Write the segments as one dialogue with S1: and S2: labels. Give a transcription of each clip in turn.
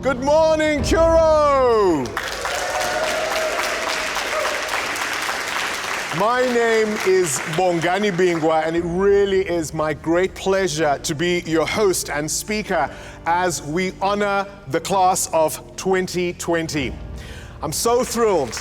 S1: Good morning, Curro! My name is Bongani Bingwa, and it really is my great pleasure to be your host and speaker as we honor the class of 2020. I'm so thrilled.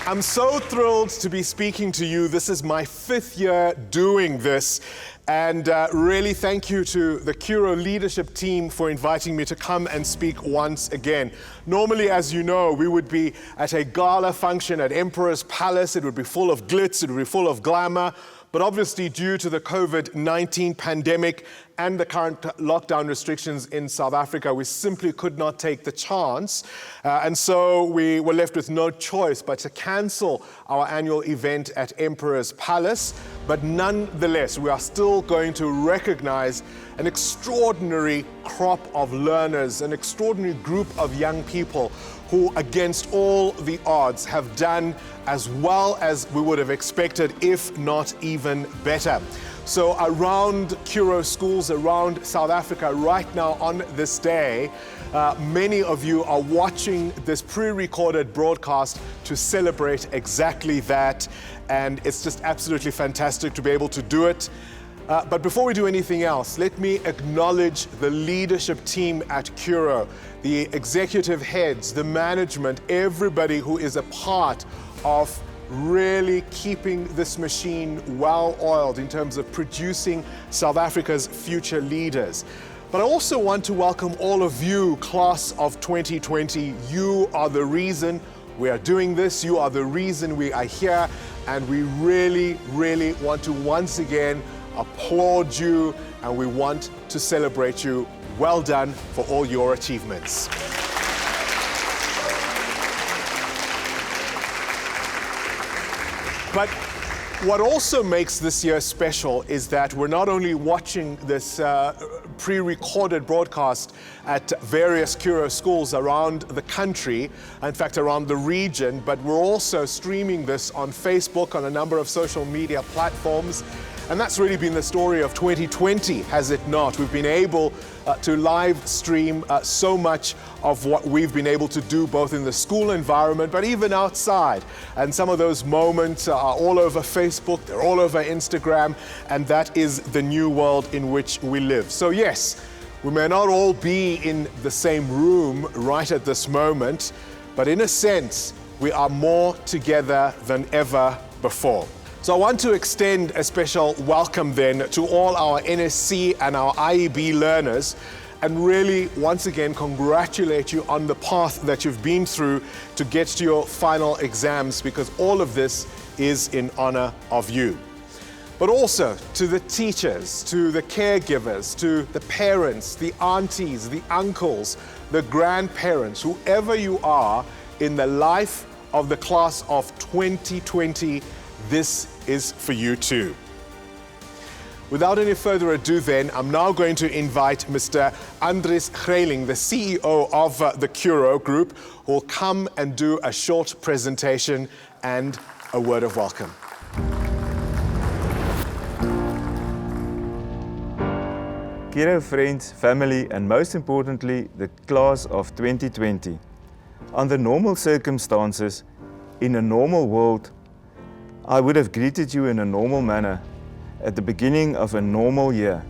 S1: I'm so thrilled to be speaking to you. This is my 5th year doing this. And really thank you to the Curro leadership team for inviting me to come and speak once again. Normally, as you know, we would be at a gala function at Emperor's Palace. It would be full of glitz, it would be full of glamour. But obviously, due to the COVID-19 pandemic and the current lockdown restrictions in South Africa, we simply could not take the chance. And so we were left with no choice but to cancel our annual event at Emperor's Palace. But nonetheless, we are still going to recognize an extraordinary crop of learners, an extraordinary group of young people who, against all the odds, have done as well as we would have expected, if not even better. So around Curro schools around South Africa right now on this day, many of you are watching this pre-recorded broadcast to celebrate exactly that. And it's just absolutely fantastic to be able to do it. But before we do anything else, let me acknowledge the leadership team at Curro, the executive heads, the management, everybody who is a part of really keeping this machine well-oiled in terms of producing South Africa's future leaders. But I also want to welcome all of you, class of 2020. You are the reason we are doing this. You are the reason we are here. And we really, really want to once again applaud you, and we want to celebrate you. Well done for all your achievements. But what also makes this year special is that we're not only watching this pre-recorded broadcast at various Curro schools around the country, in fact around the region, but we're also streaming this on Facebook, on a number of social media platforms. And that's really been the story of 2020, has it not? We've been able to live stream so much of what we've been able to do, both in the school environment, but even outside. And some of those moments are all over Facebook, they're all over Instagram, and that is the new world in which we live. So yes, we may not all be in the same room right at this moment, but in a sense, we are more together than ever before. So I want to extend a special welcome then to all our NSC and our IEB learners, and really once again congratulate you on the path that you've been through to get to your final exams, because all of this is in honor of you. But also to the teachers, to the caregivers, to the parents, the aunties, the uncles, the grandparents, whoever you are in the life of the class of 2020, this is for you too. Without any further ado then, I'm now going to invite Mr. Andries Greiling, the CEO of the Curro Group, who will come and do a short presentation and a word of welcome.
S2: Curro friends, family, and most importantly, the class of 2020. Under normal circumstances, in a normal world, I would have greeted you in a normal manner at the beginning of a normal year.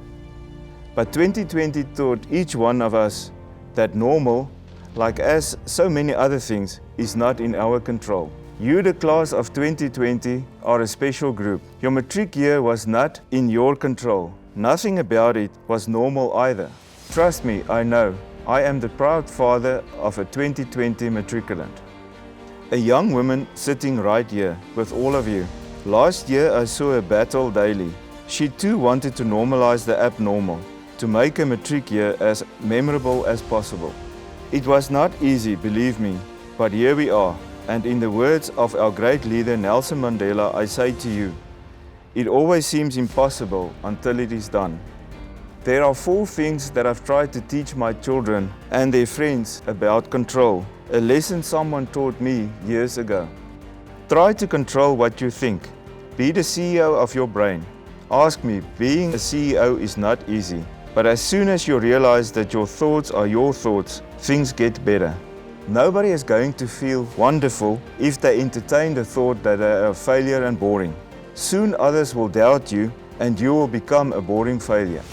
S2: But 2020 taught each one of us that normal, like as so many other things, is not in our control. You, the class of 2020, are a special group. Your matric year was not in your control. Nothing about it was normal either. Trust me, I know. I am the proud father of a 2020 matriculant. A young woman sitting right here with all of you. Last year I saw her battle daily. She too wanted to normalize the abnormal, to make a matric year as memorable as possible. It was not easy, believe me, but here we are. And in the words of our great leader Nelson Mandela, I say to you, it always seems impossible until it is done. There are 4 things that I've tried to teach my children and their friends about control. A lesson someone taught me years ago. Try to control what you think. Be the CEO of your brain. Ask me, being a CEO is not easy. But as soon as you realize that your thoughts are your thoughts, things get better. Nobody is going to feel wonderful if they entertain the thought that they are a failure and boring. Soon others will doubt you and you will become a boring failure.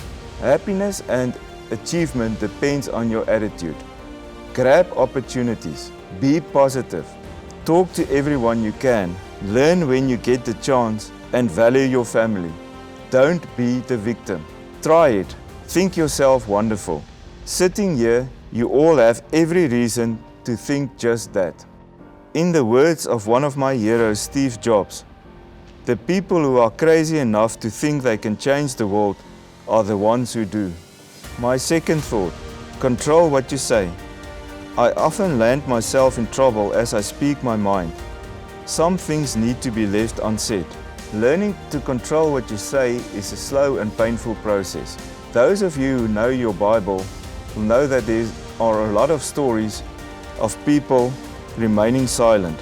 S2: Happiness and achievement depends on your attitude. Grab opportunities. Be positive. Talk to everyone you can. Learn when you get the chance and value your family. Don't be the victim. Try it. Think yourself wonderful. Sitting here, you all have every reason to think just that. In the words of one of my heroes, Steve Jobs, the people who are crazy enough to think they can change the world are the ones who do. My second thought, control what you say. I often land myself in trouble as I speak my mind. Some things need to be left unsaid. Learning to control what you say is a slow and painful process. Those of you who know your Bible will know that there are a lot of stories of people remaining silent.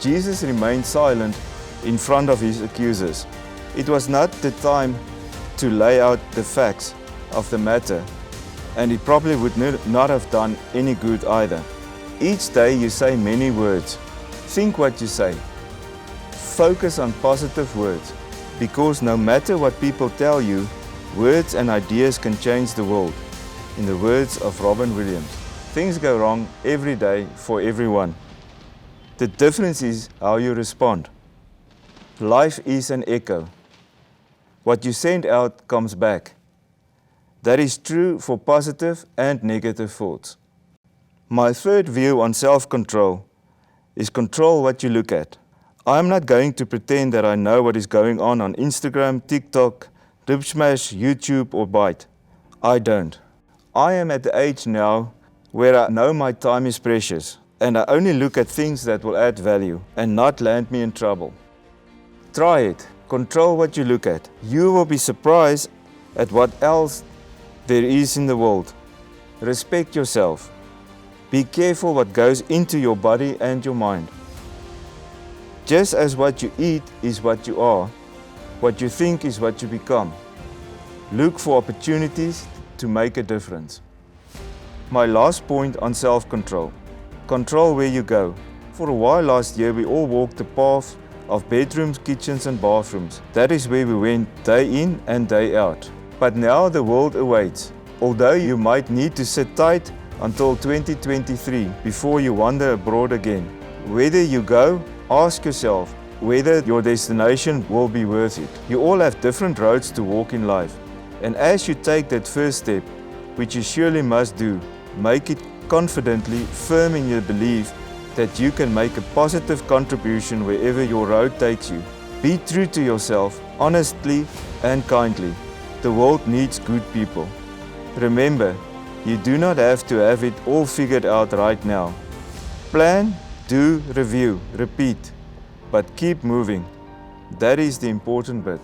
S2: Jesus remained silent in front of his accusers. It was not the time to lay out the facts of the matter, and it probably would not have done any good either. Each day you say many words. Think what you say. Focus on positive words, because no matter what people tell you, words and ideas can change the world. In the words of Robin Williams, things go wrong every day for everyone. The difference is how you respond. Life is an echo. What you send out comes back. That is true for positive and negative thoughts. My third view on self-control is control what you look at. I am not going to pretend that I know what is going on Instagram, TikTok, Dipsmash, YouTube or Byte. I don't. I am at the age now where I know my time is precious and I only look at things that will add value and not land me in trouble. Try it. Control what you look at. You will be surprised at what else there is in the world. Respect yourself. Be careful what goes into your body and your mind. Just as what you eat is what you are, what you think is what you become. Look for opportunities to make a difference. My last point on self-control. Control where you go. For a while last year, we all walked the path of bedrooms, kitchens and bathrooms. That is where we went day in and day out. But now the world awaits. Although you might need to sit tight until 2023 before you wander abroad again. Whether you go, ask yourself whether your destination will be worth it. You all have different roads to walk in life. And as you take that first step, which you surely must do, make it confidently, firm in your belief that you can make a positive contribution wherever your road takes you. Be true to yourself, honestly and kindly. The world needs good people. Remember, you do not have to have it all figured out right now. Plan, do, review, repeat, but keep moving. That is the important bit.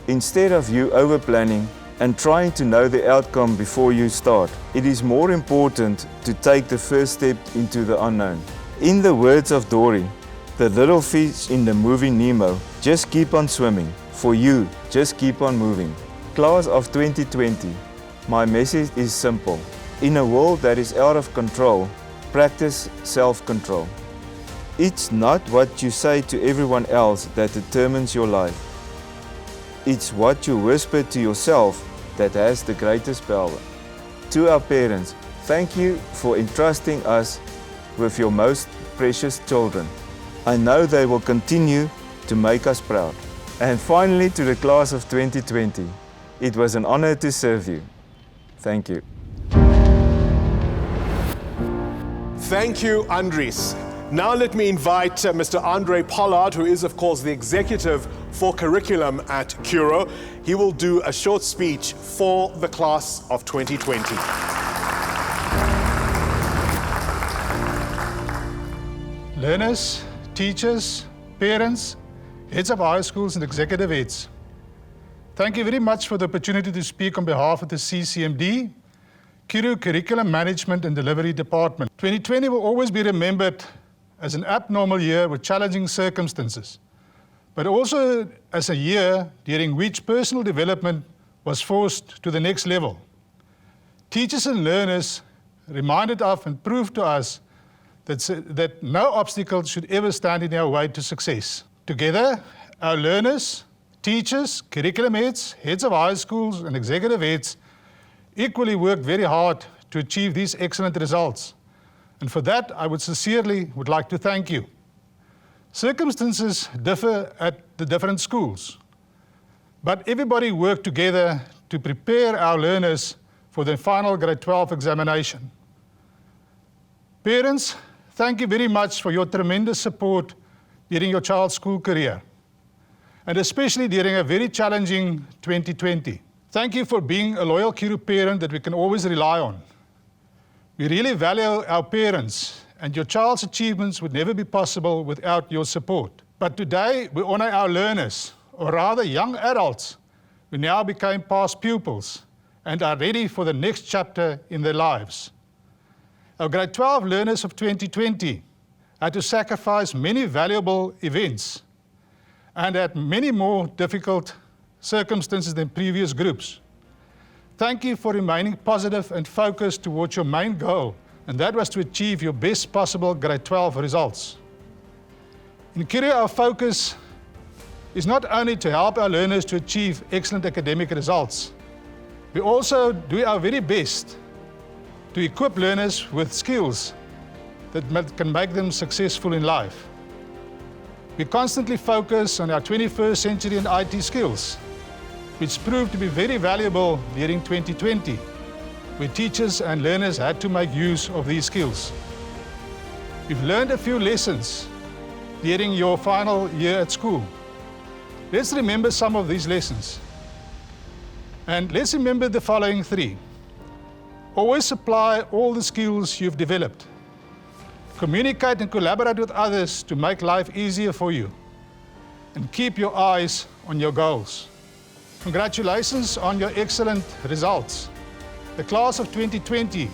S2: Instead of you over-planning and trying to know the outcome before you start, it is more important to take the first step into the unknown. In the words of Dory, the little fish in the movie Nemo, just keep on swimming. For you, just keep on moving. Class of 2020, my message is simple. In a world that is out of control, practice self-control. It's not what you say to everyone else that determines your life. It's what you whisper to yourself that has the greatest power. To our parents, thank you for entrusting us with your most precious children. I know they will continue to make us proud. And finally, to the class of 2020, it was an honor to serve you. Thank you.
S1: Thank you, Andries. Now let me invite Mr. Andre Pollard, who is, of course, the executive for curriculum at Curro. He will do a short speech for the class of 2020.
S3: Learners, teachers, parents, heads of high schools and executive heads. Thank you very much for the opportunity to speak on behalf of the CCMD, Curro Curriculum Management and Delivery Department. 2020 will always be remembered as an abnormal year with challenging circumstances, but also as a year during which personal development was forced to the next level. Teachers and learners reminded of and proved to us that no obstacle should ever stand in our way to success. Together, our learners, teachers, curriculum heads, heads of high schools, and executive heads equally worked very hard to achieve these excellent results. And for that, I would like to thank you. Circumstances differ at the different schools, but everybody worked together to prepare our learners for the final grade 12 examination. Parents, thank you very much for your tremendous support during your child's school career, and especially during a very challenging 2020. Thank you for being a loyal Curro parent that we can always rely on. We really value our parents, and your child's achievements would never be possible without your support. But today, we honor our learners, or rather young adults, who now became past pupils and are ready for the next chapter in their lives. Our grade 12 learners of 2020 had to sacrifice many valuable events and had many more difficult circumstances than previous groups. Thank you for remaining positive and focused towards your main goal, and that was to achieve your best possible grade 12 results. In Curro, our focus is not only to help our learners to achieve excellent academic results, we also do our very best to equip learners with skills that can make them successful in life. We constantly focus on our 21st century and IT skills, which proved to be very valuable during 2020, where teachers and learners had to make use of these skills. We've learned a few lessons during your final year at school. Let's remember some of these lessons. And let's remember the following three. Always apply all the skills you've developed. Communicate and collaborate with others to make life easier for you. And keep your eyes on your goals. Congratulations on your excellent results. The class of 2020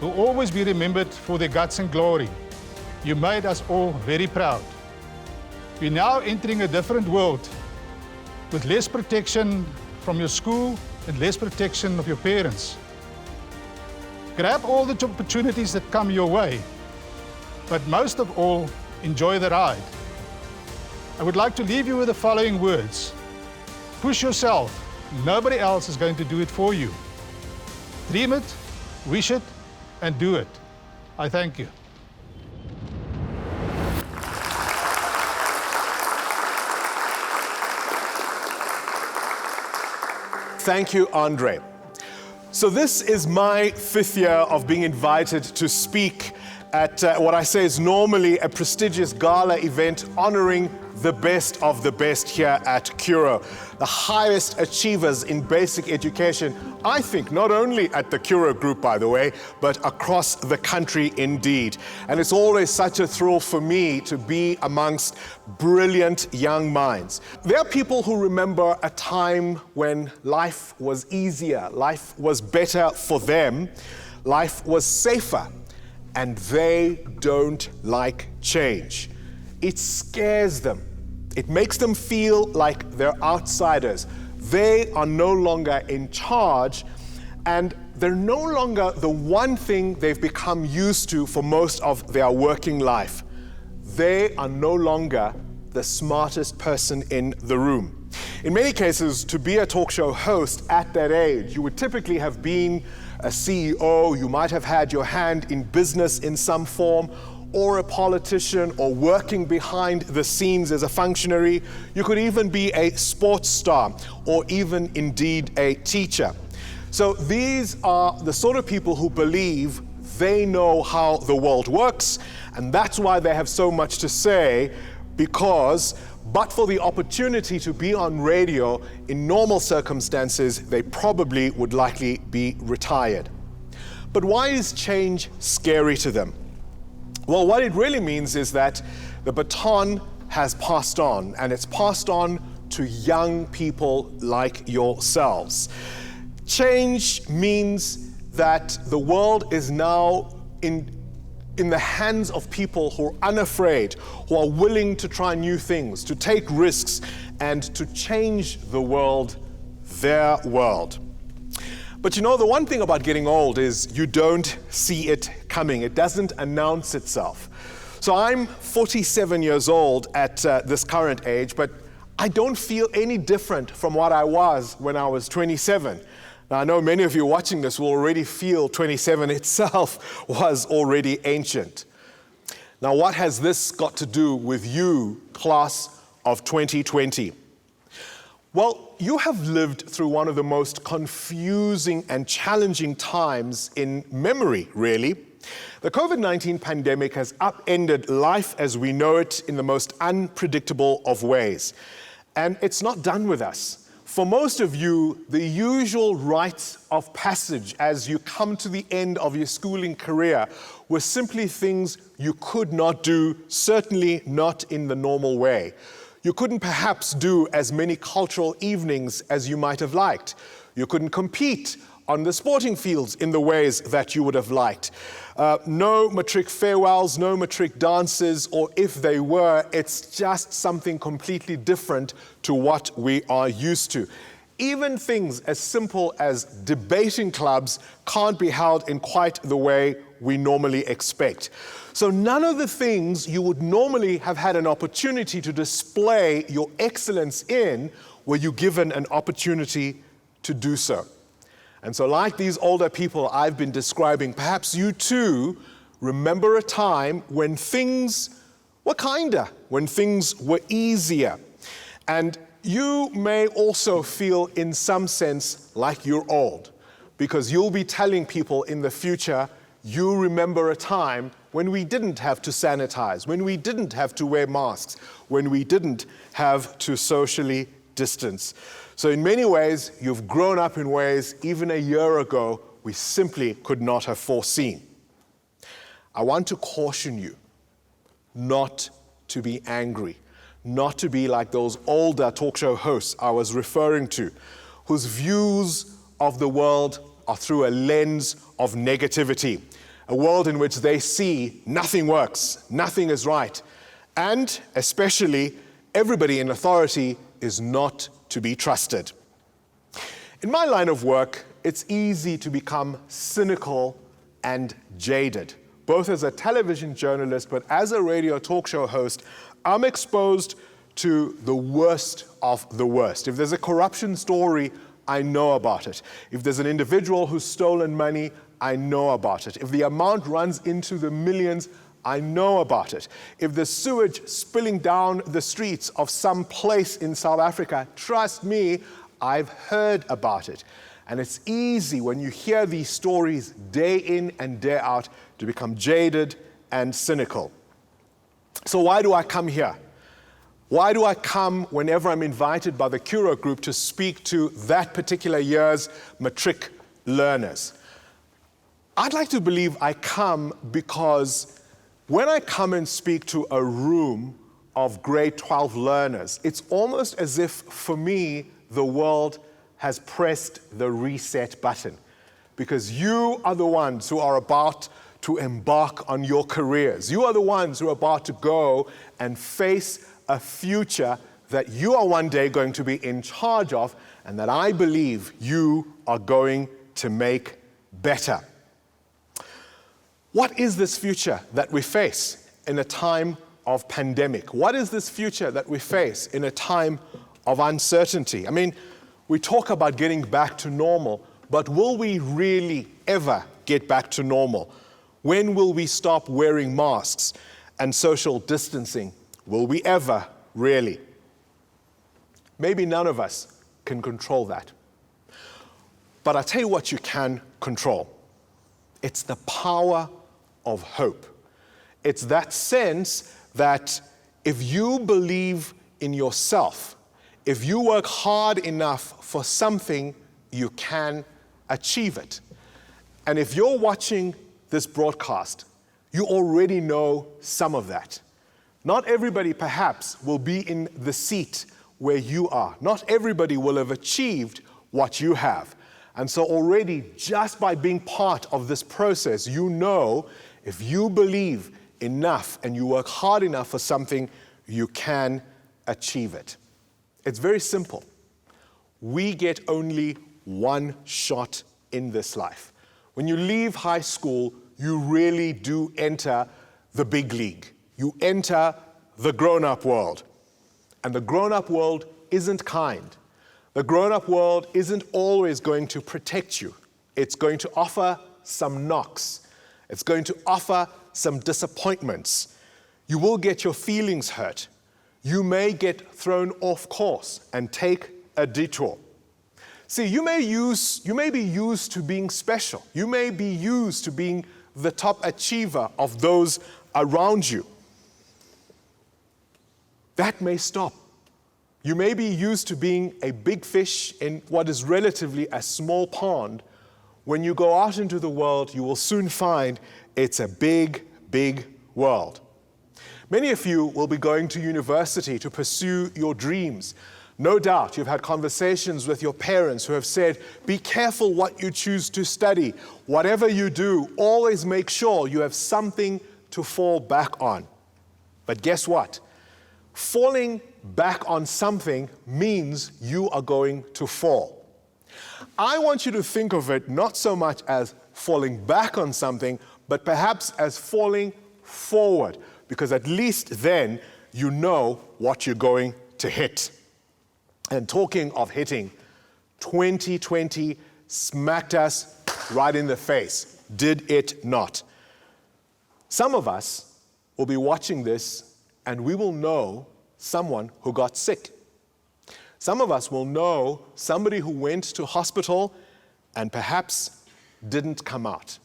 S3: will always be remembered for their guts and glory. You made us all very proud. We're now entering a different world with less protection from your school and less protection of your parents. Grab all the opportunities that come your way, but most of all, enjoy the ride. I would like to leave you with the following words. Push yourself. Nobody else is going to do it for you. Dream it, wish it, and do it. I thank you.
S1: Thank you, Andre. So this is my 5th year of being invited to speak at what I say is normally a prestigious gala event honoring the best of the best here at Curro, the highest achievers in basic education, I think not only at the Curro group, by the way, but across the country indeed. And it's always such a thrill for me to be amongst brilliant young minds. There are people who remember a time when life was easier, life was better for them, life was safer, and they don't like change. It scares them. It makes them feel like they're outsiders. They are no longer in charge, and they're no longer the one thing they've become used to for most of their working life. They are no longer the smartest person in the room. In many cases, to be a talk show host at that age, you would typically have been a CEO, you might have had your hand in business in some form, or a politician, or working behind the scenes as a functionary. You could even be a sports star, or even indeed a teacher. So these are the sort of people who believe they know how the world works, and that's why they have so much to say, because but for the opportunity to be on radio in normal circumstances, they probably would likely be retired. But why is change scary to them? Well, what it really means is that the baton has passed on, and it's passed on to young people like yourselves. Change means that the world is now in the hands of people who are unafraid, who are willing to try new things, to take risks, and to change the world their world. But you know, the one thing about getting old is you don't see it coming. It doesn't announce itself. So I'm 47 years old at this current age, but I don't feel any different from what I was when I was 27. Now, I know many of you watching this will already feel 27 itself was already ancient. Now, what has this got to do with you, class of 2020? Well, you have lived through one of the most confusing and challenging times in memory, really. The COVID-19 pandemic has upended life as we know it in the most unpredictable of ways. And it's not done with us. For most of you, the usual rites of passage as you come to the end of your schooling career were simply things you could not do, certainly not in the normal way. You couldn't perhaps do as many cultural evenings as you might have liked. You couldn't compete on the sporting fields in the ways that you would have liked. No Matric farewells, no Matric dances, or if they were, it's just something completely different to what we are used to. Even things as simple as debating clubs can't be held in quite the way we normally expect. So none of the things you would normally have had an opportunity to display your excellence in were you given an opportunity to do so. And so like these older people I've been describing, perhaps you too remember a time when things were kinder, when things were easier. And you may also feel in some sense like you're old, because you'll be telling people in the future, you remember a time when we didn't have to sanitize, when we didn't have to wear masks, when we didn't have to socially distance. So in many ways, you've grown up in ways even a year ago we simply could not have foreseen. I want to caution you not to be angry, not to be like those older talk show hosts I was referring to, whose views of the world are through a lens of negativity, a world in which they see nothing works, nothing is right, and especially everybody in authority is not to be trusted. In my line of work, it's easy to become cynical and jaded. Both as a television journalist, but as a radio talk show host, I'm exposed to the worst of the worst. If there's a corruption story, I know about it. If there's an individual who's stolen money, I know about it. If the amount runs into the millions, I know about it. If there's sewage spilling down the streets of some place in South Africa, trust me, I've heard about it. And it's easy when you hear these stories day in and day out to become jaded and cynical. So why do I come here? Why do I come whenever I'm invited by the Curro group to speak to that particular year's Matric learners? I'd like to believe I come because when I come and speak to a room of grade 12 learners, it's almost as if, for me, the world has pressed the reset button, because you are the ones who are about to embark on your careers. You are the ones who are about to go and face a future that you are one day going to be in charge of, and that I believe you are going to make better. What is this future that we face in a time of pandemic? What is this future that we face in a time of uncertainty? I mean, we talk about getting back to normal, but will we really ever get back to normal? When will we stop wearing masks and social distancing? Will we ever really? Maybe none of us can control that. But I'll tell you what you can control. It's the power of hope. It's that sense that if you believe in yourself, if you work hard enough for something, you can achieve it. And if you're watching this broadcast, you already know some of that. Not everybody perhaps will be in the seat where you are. Not everybody will have achieved what you have. And so already, just by being part of this process, you know if you believe enough and you work hard enough for something, you can achieve it. It's very simple. we get only one shot in this life. When you leave high school, you really do enter the big league. You enter the grown-up world. And the grown-up world isn't kind. The grown-up world isn't always going to protect you. It's going to offer some knocks. It's going to offer some disappointments. You will get your feelings hurt. You may get thrown off course and take a detour. See, you may be used to being special. You may be used to being the top achiever of those around you. That may stop. You may be used to being a big fish in what is relatively a small pond. When you go out into the world, you will soon find it's a big, big world. Many of you will be going to university to pursue your dreams. No doubt you've had conversations with your parents who have said, be careful what you choose to study. Whatever you do, always make sure you have something to fall back on. But guess what? Falling back on something means you are going to fall. I want you to think of it not so much as falling back on something, but perhaps as falling forward, because at least then you know what you're going to hit. And talking of hitting, 2020 smacked us right in the face, did it not? Some of us will be watching this and we will know someone who got sick. Some of us will know somebody who went to hospital and perhaps didn't come out.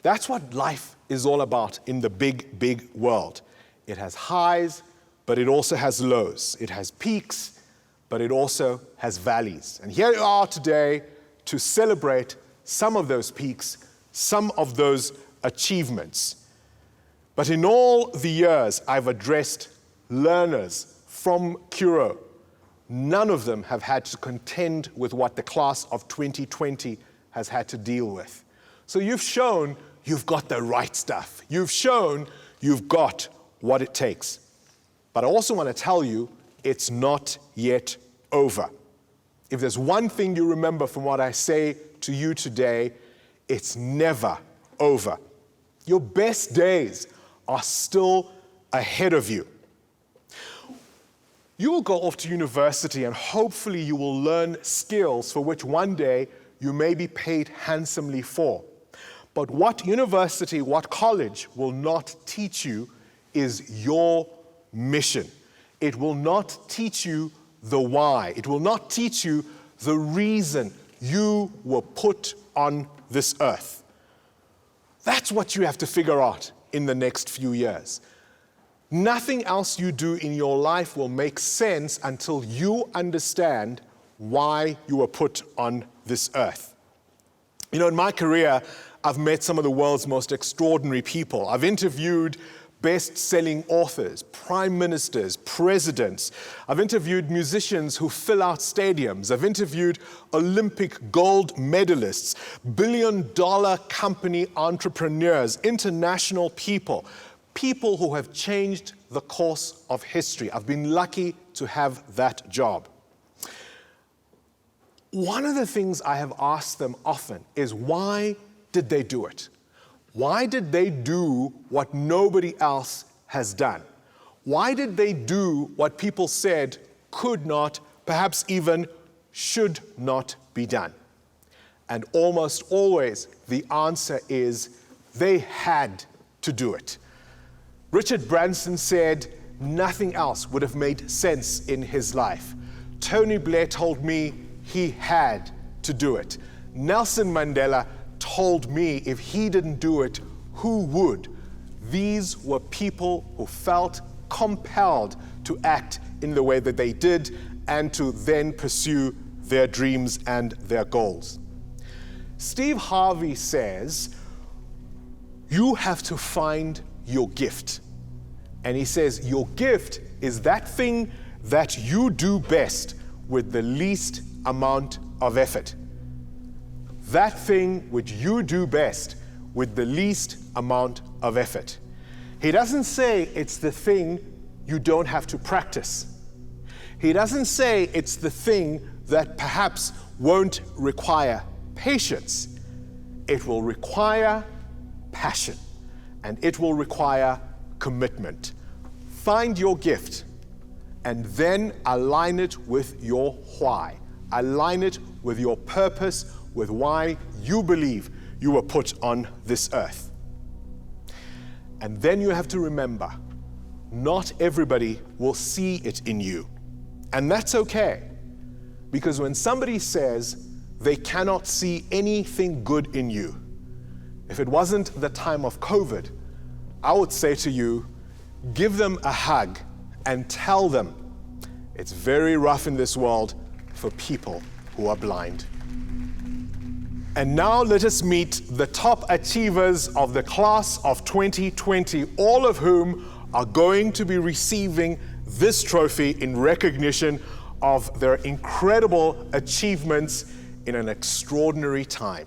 S1: That's what life is all about in the big, big world. It has highs, but it also has lows. It has peaks, but it also has valleys. And here we are today to celebrate some of those peaks, some of those achievements. But in all the years I've addressed learners from Curro, none of them have had to contend with what the class of 2020 has had to deal with. So you've shown you've got the right stuff. You've shown you've got what it takes. But I also want to tell you, it's not yet over. If there's one thing you remember from what I say to you today, it's never over. Your best days are still ahead of you. You will go off to university and hopefully you will learn skills for which one day you may be paid handsomely for. But what university, what college will not teach you is your mission. It will not teach you the why. It will not teach you the reason you were put on this earth. That's what you have to figure out in the next few years. Nothing else you do in your life will make sense until you understand why you were put on this earth. You know, in my career, I've met some of the world's most extraordinary people. I've interviewed best-selling authors, prime ministers, presidents. I've interviewed musicians who fill out stadiums. I've interviewed Olympic gold medalists, billion-dollar company entrepreneurs, international people, people who have changed the course of history. I've been lucky to have that job. One of the things I have asked them often is, why did they do it? Why did they do what nobody else has done? Why did they do what people said could not, perhaps even should not be done? And almost always the answer is they had to do it. Richard Branson said nothing else would have made sense in his life. Tony Blair told me he had to do it. Nelson Mandela told me if he didn't do it, who would? These were people who felt compelled to act in the way that they did and to then pursue their dreams and their goals. Steve Harvey says, you have to find your gift. And he says, your gift is that thing that you do best with the least amount of effort. That thing which you do best with the least amount of effort. He doesn't say it's the thing you don't have to practice. He doesn't say it's the thing that perhaps won't require patience. It will require passion, and it will require commitment. Find your gift and then align it with your why. Align it with your purpose, with why you believe you were put on this earth. And then you have to remember, not everybody will see it in you. And that's okay. Because when somebody says they cannot see anything good in you, if it wasn't the time of COVID, I would say to you, give them a hug and tell them it's very rough in this world for people who are blind. And now let us meet the top achievers of the class of 2020, all of whom are going to be receiving this trophy in recognition of their incredible achievements in an extraordinary time.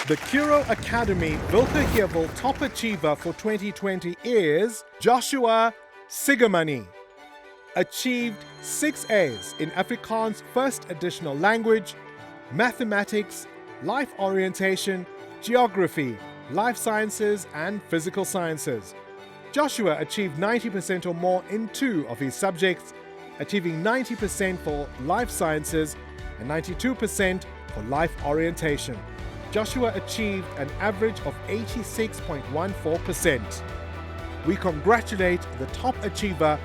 S4: The Curro Academy Wilgeheuwel Top Achiever for 2020 is Joshua Sigamani. Achieved 6 A's in Afrikaans First Additional Language, Mathematics, Life Orientation, Geography, Life Sciences and Physical Sciences. Joshua achieved 90% or more in 2 of his subjects, achieving 90% for Life Sciences and 92% for Life Orientation. Joshua achieved an average of 86.14%. We congratulate the top achiever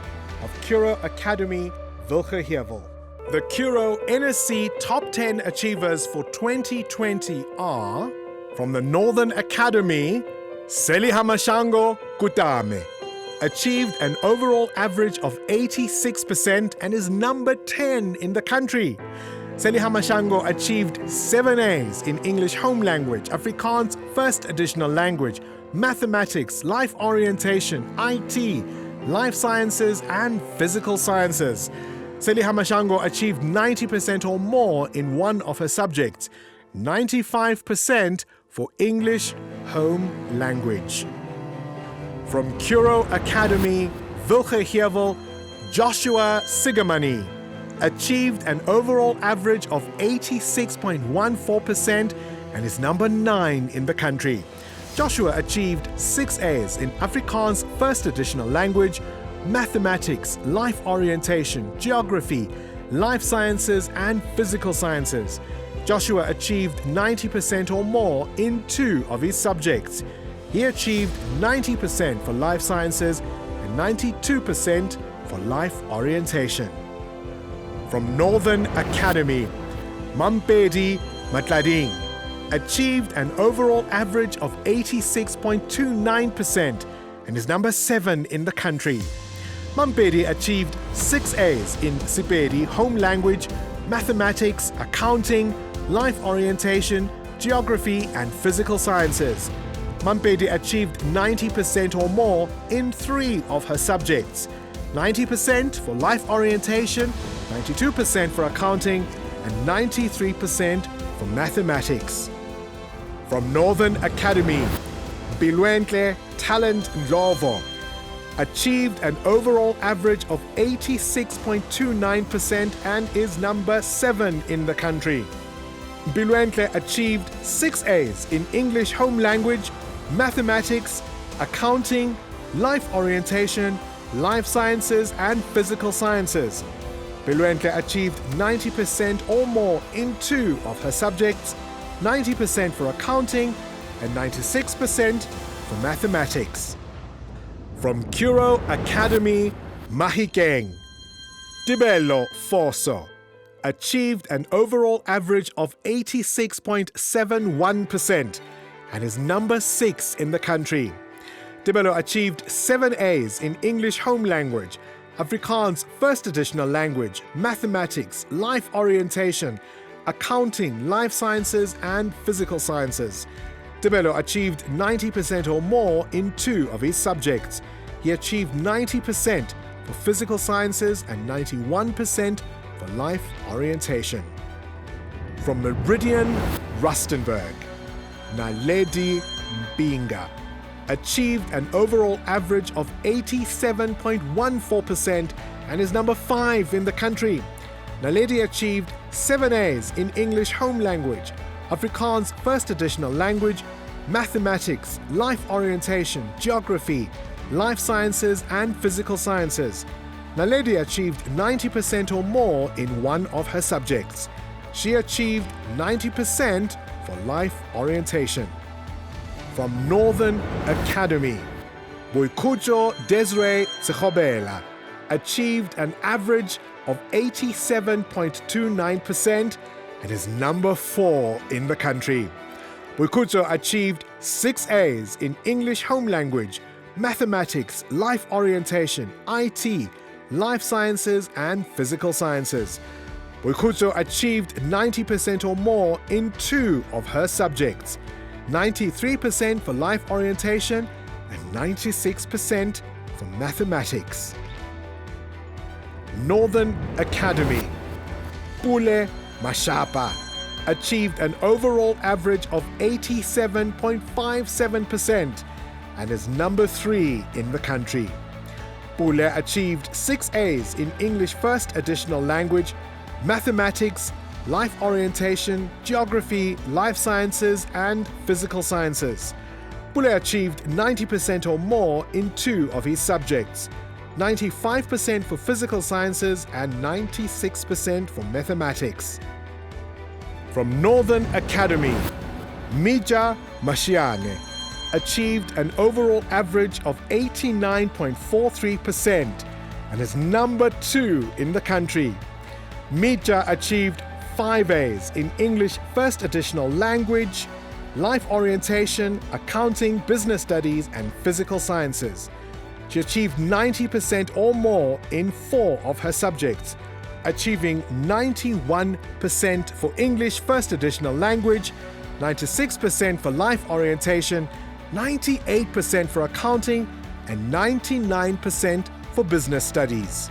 S4: of Curro Academy Wilgeheuwel. The Curro NSC Top 10 Achievers for 2020 are, from the Northern Academy, Selihamashango Kutame. Achieved an overall average of 86% and is number 10 in the country. Selihamashango achieved 7 A's in English Home Language, Afrikaans First Additional Language, Mathematics, Life Orientation, IT, Life Sciences and Physical Sciences. Selihamashango achieved 90% or more in 1 of her subjects, 95% for English Home Language. From Curro Academy, Wilgeheuwel, Joshua Sigamani achieved an overall average of 86.14% and is number 9 in the country. Joshua achieved 6 A's in Afrikaans First Additional Language, Mathematics, Life Orientation, Geography, Life Sciences and Physical Sciences. Joshua achieved 90% or more in 2 of his subjects. He achieved 90% for Life Sciences and 92% for Life Orientation. From Northern Academy, Mampedi Matlading achieved an overall average of 86.29% and is number 7 in the country. Mampedi achieved 6 A's in Sepedi Home Language, Mathematics, Accounting, Life Orientation, Geography and Physical Sciences. Mampedi achieved 90% or more in 3 of her subjects, 90% for Life Orientation, 92% for Accounting and 93% for Mathematics. From Northern Academy, Bilwentle Talent Ndlovu achieved an overall average of 86.29% and is number 7 in the country. Bilwentle achieved 6 A's in English Home Language, Mathematics, Accounting, Life Orientation, Life Sciences and Physical Sciences. Bilwentle achieved 90% or more in 2 of her subjects, 90% for Accounting and 96% for Mathematics. From Curro Academy, Mahikeng, Tibelo Foso achieved an overall average of 86.71% and is number 6 in the country. Tibelo achieved 7 A's in English Home Language, Afrikaans First Additional Language, Mathematics, Life Orientation, Accounting, Life Sciences and Physical Sciences. Tibelo achieved 90% or more in 2 of his subjects. He achieved 90% for Physical Sciences and 91% for Life Orientation. From Meridian, Rustenburg, Naledi Mpinga achieved an overall average of 87.14% and is number 5 in the country. Naledi achieved 7 A's in English home language, Afrikaans first additional language, mathematics, life orientation, geography, life sciences and physical sciences. Naledi achieved 90% or more in one of her subjects. She achieved 90% for life orientation. From Northern Academy, Boykujo Desiree Tsekobela achieved an average of 87.29% and is number 4 in the country. Boykujo achieved 6 A's in English home language, mathematics, life orientation, IT, life sciences and physical sciences. Wilgeheuwel achieved 90% or more in 2 of her subjects, 93% for life orientation and 96% for mathematics. Northern Academy, Pule Mashapa achieved an overall average of 87.57% and is number 3 in the country. Pule achieved 6 A's in English first additional language, mathematics, life orientation, geography, life sciences, and physical sciences. Pule achieved 90% or more in 2 of his subjects, 95% for physical sciences and 96% for mathematics. From Northern Academy, Mija Mashiane achieved an overall average of 89.43% and is number 2 in the country. Mija achieved 5 A's in English first additional language, life orientation, accounting, business studies, and physical sciences. She achieved 90% or more in 4 of her subjects, achieving 91% for English first additional language, 96% for life orientation, 98% for accounting, and 99% for business studies.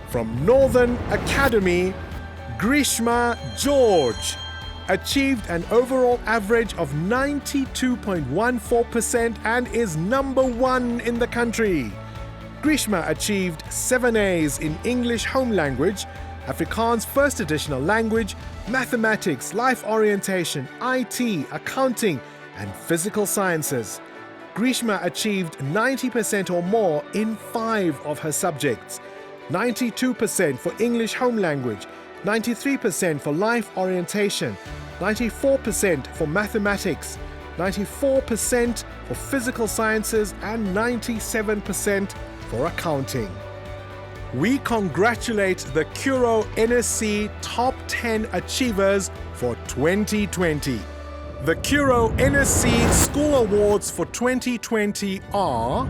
S4: From Northern Academy, Grishma George achieved an overall average of 92.14% and is number 1 in the country. Grishma achieved 7 A's in English home language, Afrikaans first additional language, mathematics, life orientation, IT, accounting, and physical sciences. Grishma achieved 90% or more in 5 of her subjects, 92% for English home language, 93% for life orientation, 94% for mathematics, 94% for physical sciences, and 97% for accounting. We congratulate the Curro NSC Top 10 Achievers for 2020. The Curro NSC School Awards for 2020 are: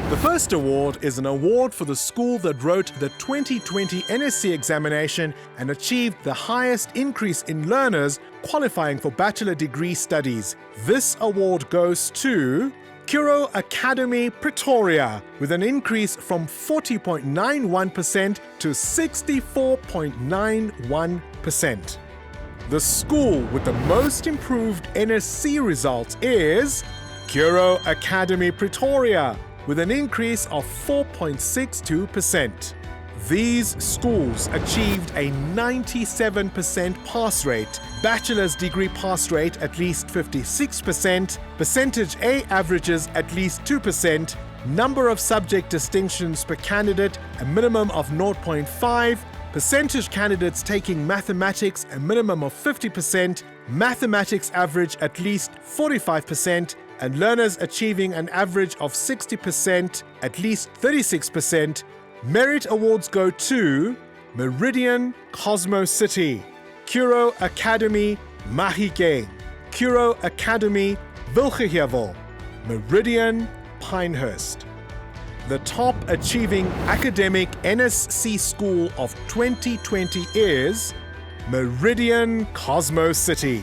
S4: the first award is an award for the school that wrote the 2020 NSC examination and achieved the highest increase in learners qualifying for bachelor degree studies. This award goes to Curro Academy Pretoria with an increase from 40.91% to 64.91%. The school with the most improved NSC results is Curro Academy Pretoria with an increase of 4.62%. These schools achieved a 97% pass rate, bachelor's degree pass rate at least 56%, percentage A averages at least 2%, number of subject distinctions per candidate a minimum of 0.5, percentage candidates taking mathematics a minimum of 50%, mathematics average at least 45%, and learners achieving an average of 60%, at least 36%. Merit awards go to Meridian Cosmo City, Curro Academy Mahikeng, Curro Academy Wilgeheuwel, Meridian Pinehurst. The top achieving academic NSC school of 2020 is Meridian Cosmo City.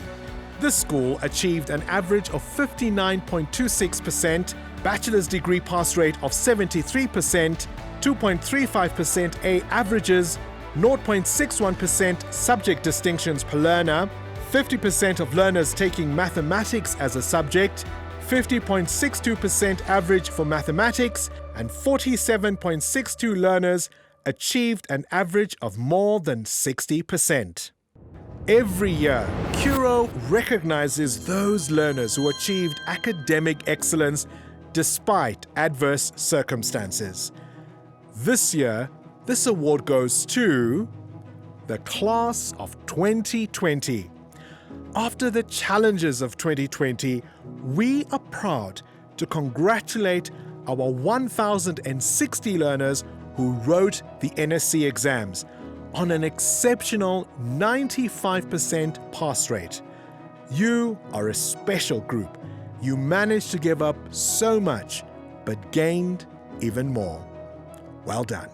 S4: This school achieved an average of 59.26%, bachelor's degree pass rate of 73%, 2.35% A averages, 0.61% subject distinctions per learner, 50% of learners taking mathematics as a subject, 50.62% average for mathematics, and 47.62 learners achieved an average of more than 60%. Every year, Curro recognizes those learners who achieved academic excellence despite adverse circumstances. This year, this award goes to the class of 2020. After the challenges of 2020, we are proud to congratulate our 1,060 learners who wrote the NSC exams on an exceptional 95% pass rate. You are a special group. You managed to give up so much, but gained even more. Well done.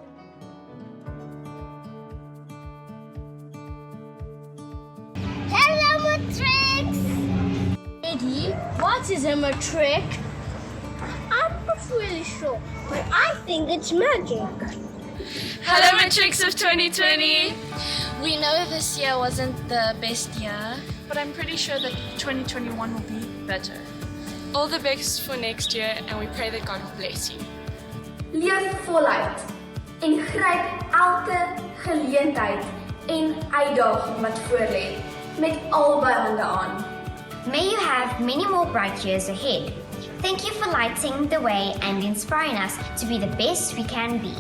S5: Hello, Matric!
S6: Eddie, what is a matric?
S5: I'm not really sure, but I think it's magic.
S7: Hello, Matrics of 2020. We know this year wasn't the best year, but I'm pretty sure that 2021 will be better. All the best for next year, and we pray that God will bless you.
S8: Leef voluit en gryp elke geleentheid en uitdaging wat voorlê met albei hande aan.
S9: May you have many more bright years ahead. Thank you for lighting the way and inspiring us to be the best we can be.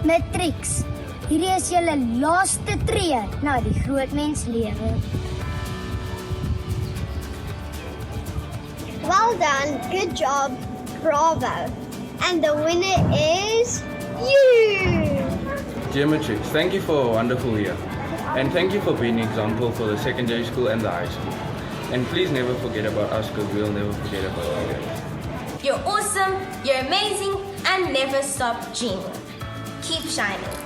S5: Matrix, hierdie is julle laaste tree na die groot mens lewe. Well done, good job, bravo. And the winner is you!
S10: Dear Matrix, thank you for a wonderful year. And thank you for being an example for the secondary school and the high school. And please never forget about us, because we'll never forget about you guys.
S8: You're awesome, you're amazing, and never stop dreaming. Keep shining.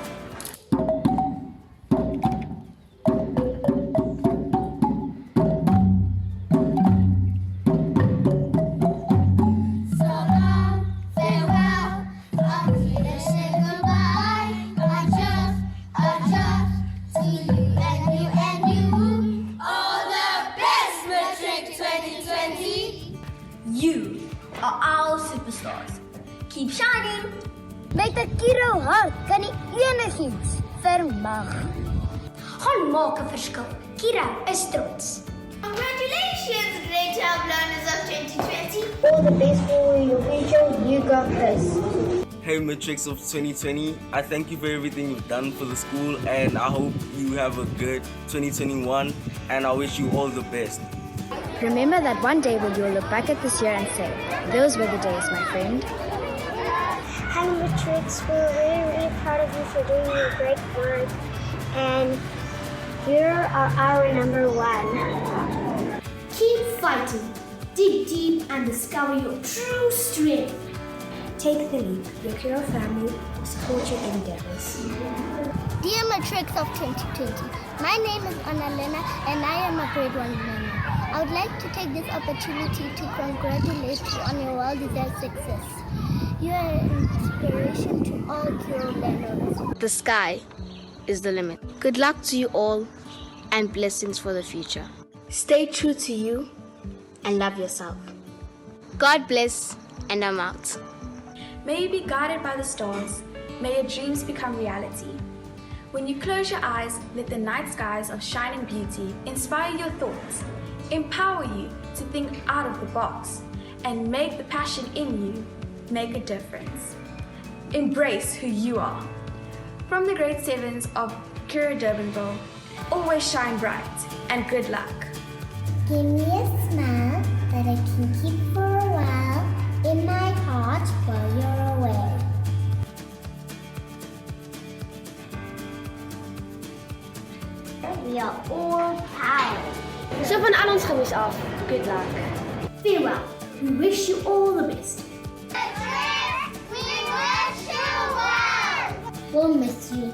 S8: You are our superstars. Keep shining.
S5: Met 'n Curro hart kan jy enigiets vermag.
S8: Gaan maak 'n verskil. Curro is trots.
S5: Congratulations, great job, learners of 2020. All the best for your future. You got this.
S11: Hey Matrix of 2020, I thank you for everything you've done for the school, and I hope you have a good 2021, and I wish you all the best.
S6: Remember that one day when you'll look back at this year and say, those were the days, my friend.
S5: Hi, Matrix. We're really proud of you for doing your great work, and you are our number one.
S8: Keep fighting. Dig deep and discover your true strength. Take the leap. Your Curro family will support your endeavors.
S5: Dear Matrix of 2020, my name is Annalena and I am a grade 1 learner. I would like to take this opportunity to congratulate you on your well-deserved success. You are an inspiration to all Curro learners.
S6: The sky is the limit. Good luck to you all and blessings for the future. Stay true to you and love yourself. God bless, and I'm out.
S8: May you be guided by the stars. May your dreams become reality. When you close your eyes, let the night skies of shining beauty inspire your thoughts, empower you to think out of the box, and make the passion in you make a difference. Embrace who you are. From the grade 7s of Curro Wilgeheuwel, always shine bright and good luck.
S5: Give me a smile that I can keep for a while in my heart while you're away. We are all proud.
S6: So van al ons gemis af. Good luck.
S8: Farewell. We wish you all the best.
S5: We wish you well.
S8: We'll miss you.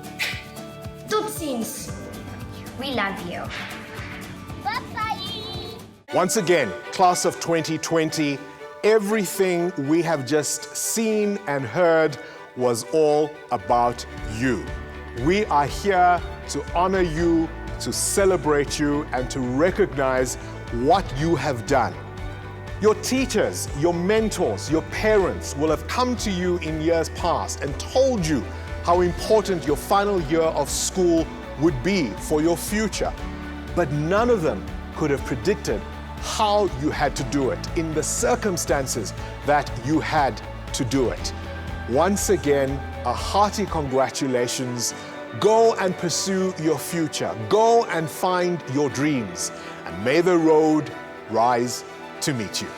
S8: Tot ziens.
S9: We love you.
S5: Bye-bye.
S1: Once again, class of 2020, everything we have just seen and heard was all about you. We are here to honor you, to celebrate you, and to recognize what you have done. Your teachers, your mentors, your parents will have come to you in years past and told you how important your final year of school would be for your future. But none of them could have predicted how you had to do it in the circumstances that you had to do it. Once again, a hearty congratulations. Go and pursue your future. Go and find your dreams. And may the road rise to meet you.